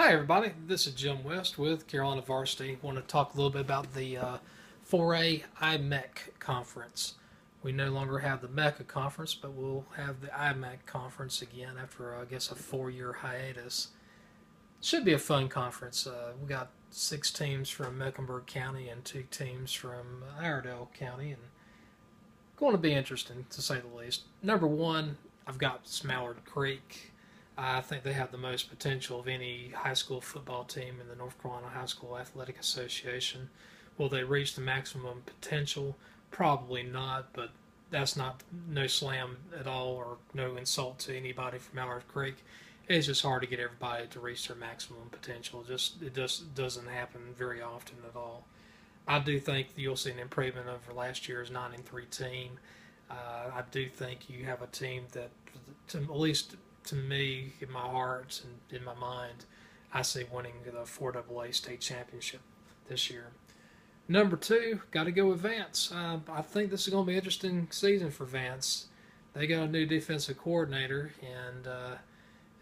Hi, everybody. This is Jim West with Carolina Varsity. I want to talk a little bit about the 4A I-Meck Conference. We no longer have the Mecca Conference, but we'll have the I-Meck Conference again after, I guess, a 4-year hiatus. Should be a fun conference. We got 6 teams from Mecklenburg County and 2 teams from Iredell County, and going to be interesting to say the least. Number 1, I've got Mallard Creek. I think they have the most potential of any high school football team in the North Carolina High School Athletic Association. Will they reach the maximum potential? Probably not, but that's not no slam at all or no insult to anybody from Mallard Creek. It's just hard to get everybody to reach their maximum potential. It just doesn't happen very often at all. I do think you'll see an improvement over last year's 9-3 team. I do think you have a team that, at least to me, in my heart and in my mind, I see winning the 4AA state championship this year. Number 2, got to go with Vance. I think this is going to be an interesting season for Vance. They got a new defensive coordinator, and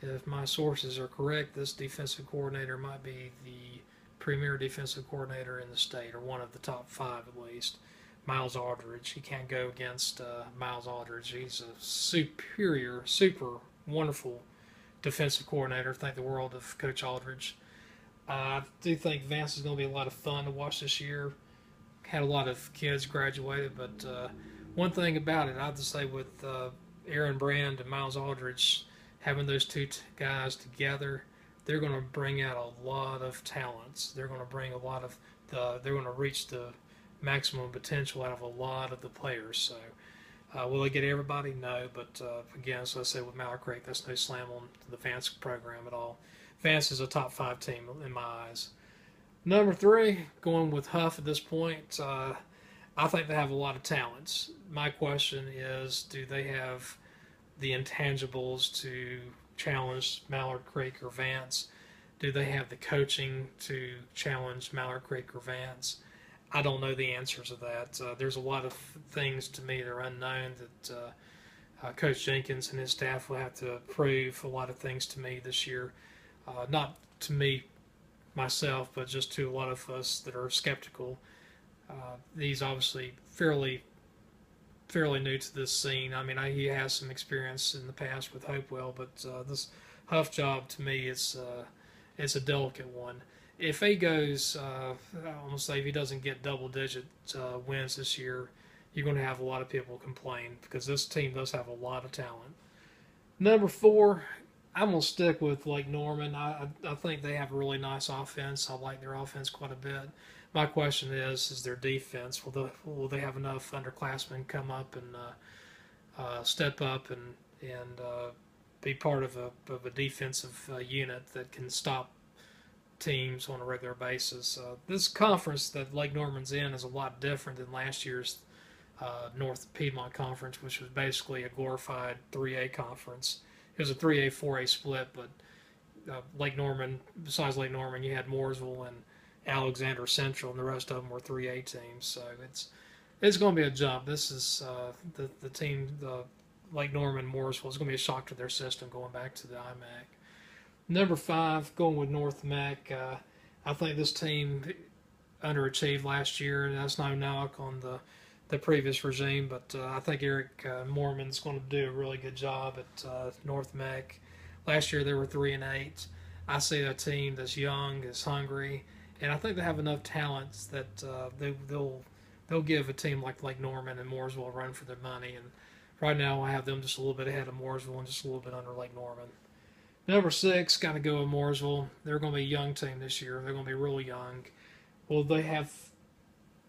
if my sources are correct, this defensive coordinator might be the premier defensive coordinator in the state, or one of the top 5 at least. Miles Aldridge. You can't go against Miles Aldridge. He's a super wonderful defensive coordinator. Think the world of Coach Aldridge. I do think Vance is going to be a lot of fun to watch this year. Had a lot of kids graduated, but one thing about it, I have to say, with Aaron Brand and Miles Aldridge, having those 2 guys together, they're going to bring out a lot of talents. They're going to bring a lot of they're going to reach the maximum potential out of a lot of the players. So will they get everybody? No, but again, as I said with Mallard Creek, that's no slam on the Vance program at all. Vance is a top 5 team in my eyes. Number 3, going with Huff at this point, I think they have a lot of talents. My question is, do they have the intangibles to challenge Mallard Creek or Vance? Do they have the coaching to challenge Mallard Creek or Vance? I don't know the answers to that. There's a lot of things to me that are unknown that Coach Jenkins and his staff will have to prove a lot of things to me this year. Not to me myself, but just to a lot of us that are skeptical. He's obviously fairly new to this scene. I mean, he has some experience in the past with Hopewell, but this Huff job to me is it's a delicate one. If he goes, I'm going to say if he doesn't get double-digit wins this year, you're going to have a lot of people complain because this team does have a lot of talent. Number 4, I'm going to stick with Lake Norman. I think they have a really nice offense. I like their offense quite a bit. My question is their defense. Will they have enough underclassmen come up and step up and be part of a defensive unit that can stop teams on a regular basis? This conference that Lake Norman's in is a lot different than last year's North Piedmont Conference, which was basically a glorified 3A conference. It was a 3A, 4A split, but Lake Norman, besides Lake Norman, you had Mooresville and Alexander Central, and the rest of them were 3A teams. So it's going to be a jump. This is the team, the Lake Norman, Mooresville, is going to be a shock to their system going back to the I-Meck. Number 5, going with North Meck. I think this team underachieved last year, and that's no knock on the previous regime, but I think Eric Mormon's going to do a really good job at North Meck. Last year they were 3-8. I see a team that's young, is hungry, and I think they have enough talents that they'll give a team like Lake Norman and Mooresville a run for their money. And right now I have them just a little bit ahead of Mooresville and just a little bit under Lake Norman. Number 6, got to go with Mooresville. They're going to be a young team this year. They're going to be really young. Will they have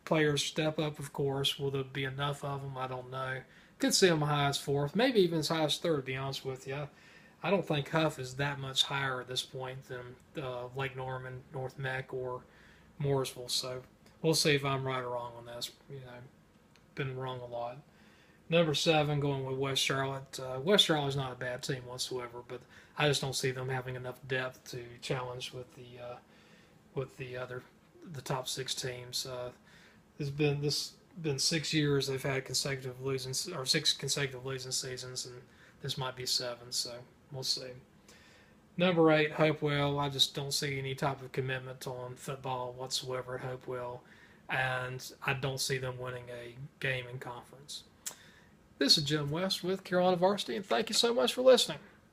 players step up? Of course. Will there be enough of them? I don't know. Could see them as high as 4th, maybe even as high as 3rd, to be honest with you. I don't think Huff is that much higher at this point than Lake Norman, North Meck, or Mooresville. So we'll see if I'm right or wrong on this. Been wrong a lot. Number 7, going with West Charlotte. West Charlotte's not a bad team whatsoever, but I just don't see them having enough depth to challenge with the top 6 teams. It's been 6 years they've had 6 consecutive losing seasons, and this might be 7. So we'll see. Number 8, Hopewell. I just don't see any type of commitment on football whatsoever at Hopewell, and I don't see them winning a game in conference. This is Jim West with Carolina Varsity, and thank you so much for listening.